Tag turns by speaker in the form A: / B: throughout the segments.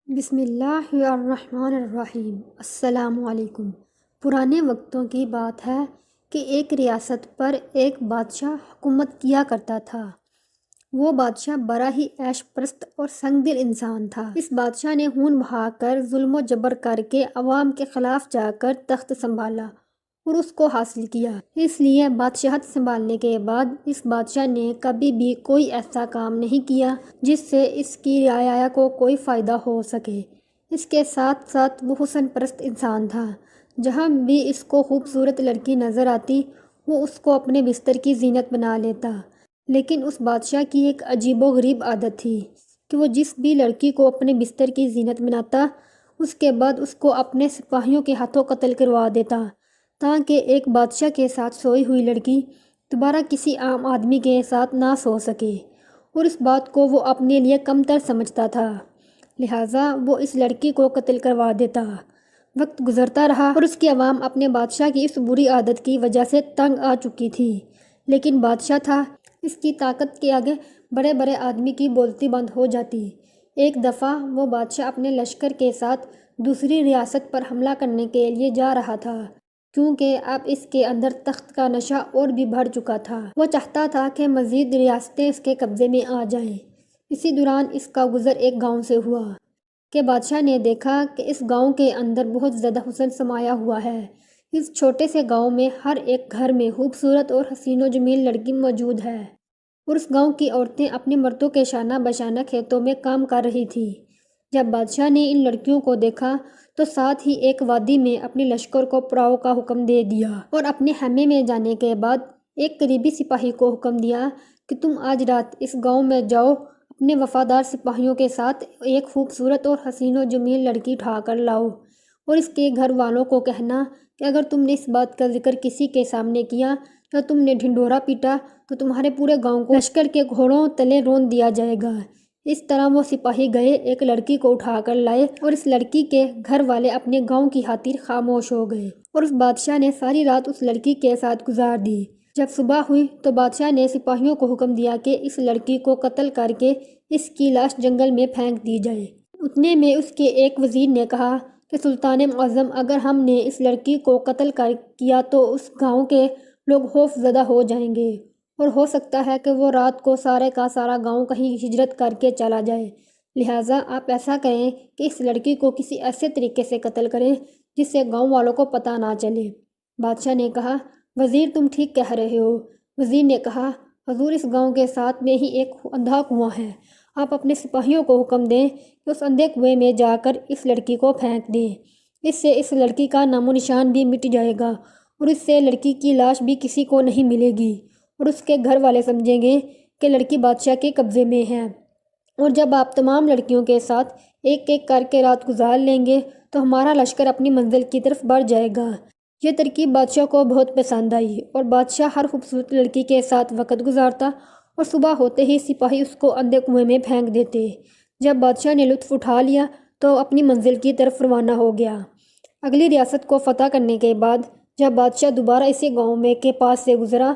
A: بسم اللہ الرحمن الرحیم۔ السلام علیکم۔ پرانے وقتوں کی بات ہے کہ ایک ریاست پر ایک بادشاہ حکومت کیا کرتا تھا۔ وہ بادشاہ بڑا ہی عیش پرست اور سنگ دل انسان تھا۔ اس بادشاہ نے خون بہا کر ظلم و جبر کر کے عوام کے خلاف جا کر تخت سنبھالا اور اس کو حاصل کیا۔ اس لیے بادشاہت سنبھالنے کے بعد اس بادشاہ نے کبھی بھی کوئی ایسا کام نہیں کیا جس سے اس کی رعایا کو کوئی فائدہ ہو سکے۔ اس کے ساتھ ساتھ وہ حسن پرست انسان تھا۔ جہاں بھی اس کو خوبصورت لڑکی نظر آتی وہ اس کو اپنے بستر کی زینت بنا لیتا۔ لیکن اس بادشاہ کی ایک عجیب و غریب عادت تھی کہ وہ جس بھی لڑکی کو اپنے بستر کی زینت بناتا اس کے بعد اس کو اپنے سپاہیوں کے ہاتھوں قتل کروا دیتا تاکہ ایک بادشاہ کے ساتھ سوئی ہوئی لڑکی دوبارہ کسی عام آدمی کے ساتھ نہ سو سکے، اور اس بات کو وہ اپنے لیے کمتر سمجھتا تھا، لہٰذا وہ اس لڑکی کو قتل کروا دیتا۔ وقت گزرتا رہا اور اس کی عوام اپنے بادشاہ کی اس بری عادت کی وجہ سے تنگ آ چکی تھی، لیکن بادشاہ تھا، اس کی طاقت کے آگے بڑے بڑے آدمی کی بولتی بند ہو جاتی۔ ایک دفعہ وہ بادشاہ اپنے لشکر کے ساتھ دوسری ریاست پر حملہ کرنے کے لیے جا رہا تھا، کیونکہ اب اس کے اندر تخت کا نشہ اور بھی بڑھ چکا تھا۔ وہ چاہتا تھا کہ مزید ریاستیں اس کے قبضے میں آ جائیں۔ اسی دوران اس کا گزر ایک گاؤں سے ہوا کہ بادشاہ نے دیکھا کہ اس گاؤں کے اندر بہت زیادہ حسن سمایا ہوا ہے۔ اس چھوٹے سے گاؤں میں ہر ایک گھر میں خوبصورت اور حسین و جمیل لڑکی موجود ہے، اور اس گاؤں کی عورتیں اپنے مردوں کے شانہ بشانہ کھیتوں میں کام کر رہی تھیں۔ جب بادشاہ نے ان لڑکیوں کو دیکھا تو ساتھ ہی ایک وادی میں اپنے لشکر کو پڑاؤ کا حکم دے دیا اور اپنے خیمے میں جانے کے بعد ایک قریبی سپاہی کو حکم دیا کہ تم آج رات اس گاؤں میں جاؤ، اپنے وفادار سپاہیوں کے ساتھ ایک خوبصورت اور حسین و جمیل لڑکی اٹھا کر لاؤ، اور اس کے گھر والوں کو کہنا کہ اگر تم نے اس بات کا ذکر کسی کے سامنے کیا یا تم نے ڈھنڈورا پیٹا تو تمہارے پورے گاؤں کو لشکر کے گھوڑوں تلے رون دیا جائے گا۔ اس طرح وہ سپاہی گئے، ایک لڑکی کو اٹھا کر لائے، اور اس لڑکی کے گھر والے اپنے گاؤں کی خاطر خاموش ہو گئے، اور اس بادشاہ نے ساری رات اس لڑکی کے ساتھ گزار دی۔ جب صبح ہوئی تو بادشاہ نے سپاہیوں کو حکم دیا کہ اس لڑکی کو قتل کر کے اس کی لاش جنگل میں پھینک دی جائے۔ اتنے میں اس کے ایک وزیر نے کہا کہ سلطان معظم، اگر ہم نے اس لڑکی کو قتل کیا تو اس گاؤں کے لوگ خوف زدہ ہو جائیں گے، اور ہو سکتا ہے کہ وہ رات کو سارے کا سارا گاؤں کہیں ہجرت کر کے چلا جائے، لہٰذا آپ ایسا کریں کہ اس لڑکی کو کسی ایسے طریقے سے قتل کریں جس سے گاؤں والوں کو پتہ نہ چلے۔ بادشاہ نے کہا، وزیر تم ٹھیک کہہ رہے ہو۔ وزیر نے کہا، حضور اس گاؤں کے ساتھ میں ہی ایک اندھا کنواں ہے، آپ اپنے سپاہیوں کو حکم دیں کہ اس اندھے کنویں میں جا کر اس لڑکی کو پھینک دیں، اس سے اس لڑکی کا نام و نشان بھی مٹ جائے گا، اور اس سے لڑکی کی لاش بھی کسی کو نہیں ملے گی، اور اس کے گھر والے سمجھیں گے کہ لڑکی بادشاہ کے قبضے میں ہے، اور جب آپ تمام لڑکیوں کے ساتھ ایک ایک کر کے رات گزار لیں گے تو ہمارا لشکر اپنی منزل کی طرف بڑھ جائے گا۔ یہ ترکیب بادشاہ کو بہت پسند آئی، اور بادشاہ ہر خوبصورت لڑکی کے ساتھ وقت گزارتا اور صبح ہوتے ہی سپاہی اس کو اندھے کنویں میں پھینک دیتے۔ جب بادشاہ نے لطف اٹھا لیا تو اپنی منزل کی طرف روانہ ہو گیا۔ اگلی ریاست کو فتح کرنے کے بعد جب بادشاہ دوبارہ اسی گاؤں میں کے پاس سے گزرا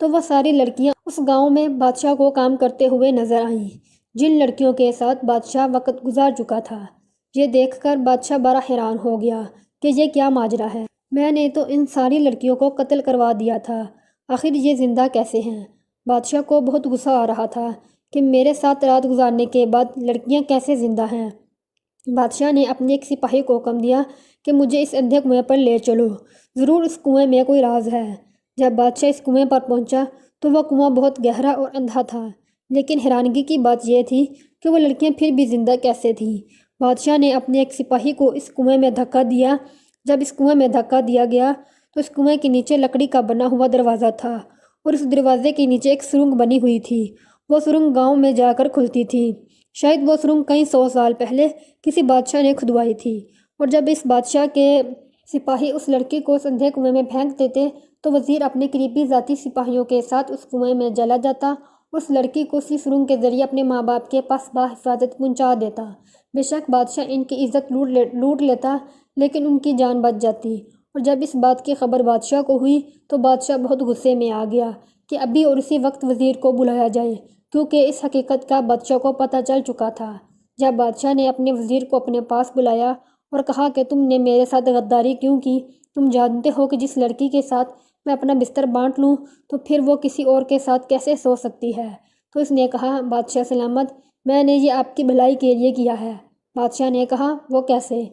A: تو وہ ساری لڑکیاں اس گاؤں میں بادشاہ کو کام کرتے ہوئے نظر آئیں جن لڑکیوں کے ساتھ بادشاہ وقت گزار چکا تھا۔ یہ دیکھ کر بادشاہ بڑا حیران ہو گیا کہ یہ کیا ماجرا ہے، میں نے تو ان ساری لڑکیوں کو قتل کروا دیا تھا، آخر یہ زندہ کیسے ہیں؟ بادشاہ کو بہت غصہ آ رہا تھا کہ میرے ساتھ رات گزارنے کے بعد لڑکیاں کیسے زندہ ہیں۔ بادشاہ نے اپنے ایک سپاہی کو حکم دیا کہ مجھے اس اندھے کنویں پر لے چلو، ضرور اس کنویں میں کوئی راز ہے۔ جب بادشاہ اس کنویں پر پہنچا تو وہ کنواں بہت گہرا اور اندھا تھا، لیکن حیرانگی کی بات یہ تھی کہ وہ لڑکیاں پھر بھی زندہ کیسے تھیں۔ بادشاہ نے اپنے ایک سپاہی کو اس کنویں میں دھکا دیا۔ جب اس کنویں میں دھکا دیا گیا تو اس کنویں کے نیچے لکڑی کا بنا ہوا دروازہ تھا، اور اس دروازے کے نیچے ایک سرنگ بنی ہوئی تھی۔ وہ سرنگ گاؤں میں جا کر کھلتی تھی، شاید وہ سرنگ کئی 100 سال پہلے کسی بادشاہ نے کھدوائی تھی، اور جب اس بادشاہ کے سپاہی اس لڑکی کو اس اندھے کنویں میں پھینک دیتے تو وزیر اپنے قریبی ذاتی سپاہیوں کے ساتھ اس کنویں میں چلا جاتا اور اس لڑکی کو اسی سرنگ کے ذریعے اپنے ماں باپ کے پاس بحفاظت پہنچا دیتا۔ بے شک بادشاہ ان کی عزت لوٹ لیتا، لیکن ان کی جان بچ جاتی، اور جب اس بات کی خبر بادشاہ کو ہوئی تو بادشاہ بہت غصے میں آ گیا کہ ابھی اور اسی وقت وزیر کو بلایا جائے، کیونکہ اس حقیقت کا بادشاہ کو پتہ چل چکا تھا جب بادشاہ نے اپنے وزیر کو اپنے پاس بلایا اور کہا کہ تم نے میرے ساتھ غداری کیوں کی؟ تم جانتے ہو کہ جس لڑکی کے ساتھ میں اپنا بستر بانٹ لوں تو پھر وہ کسی اور کے ساتھ کیسے سو سکتی ہے؟ تو اس نے کہا، بادشاہ سلامت، میں نے یہ آپ کی بھلائی کے لیے کیا ہے۔ بادشاہ نے کہا، وہ کیسے؟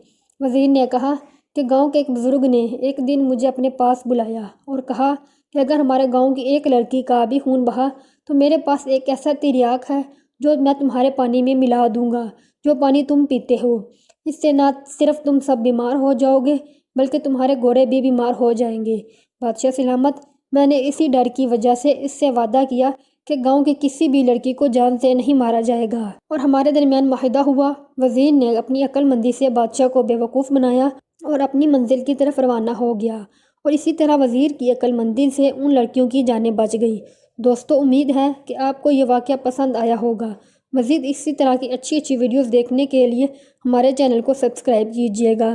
A: وزیر نے کہا کہ گاؤں کے ایک بزرگ نے ایک دن مجھے اپنے پاس بلایا اور کہا کہ اگر ہمارے گاؤں کی ایک لڑکی کا بھی خون بہا تو میرے پاس ایک ایسا تریاک ہے جو میں تمہارے پانی میں ملا دوں گا، جو پانی تم پیتے ہو۔ اس سے نہ صرف تم سب بیمار ہو جاؤ گے بلکہ تمہارے گھوڑے بھی بیمار ہو جائیں گے۔ بادشاہ سلامت، میں نے اسی ڈر کی وجہ سے اس سے وعدہ کیا کہ گاؤں کی کسی بھی لڑکی کو جان سے نہیں مارا جائے گا، اور ہمارے درمیان معاہدہ ہوا۔ وزیر نے اپنی عقل مندی سے بادشاہ کو بیوقوف بنایا اور اپنی منزل کی طرف روانہ ہو گیا، اور اسی طرح وزیر کی عقل مندی سے ان لڑکیوں کی جانیں بچ گئی۔ دوستو، امید ہے کہ آپ کو یہ واقعہ پسند آیا ہوگا۔ مزید اسی طرح کی اچھی ویڈیوز دیکھنے کے لیے ہمارے چینل کو سبسکرائب کیجیے گا۔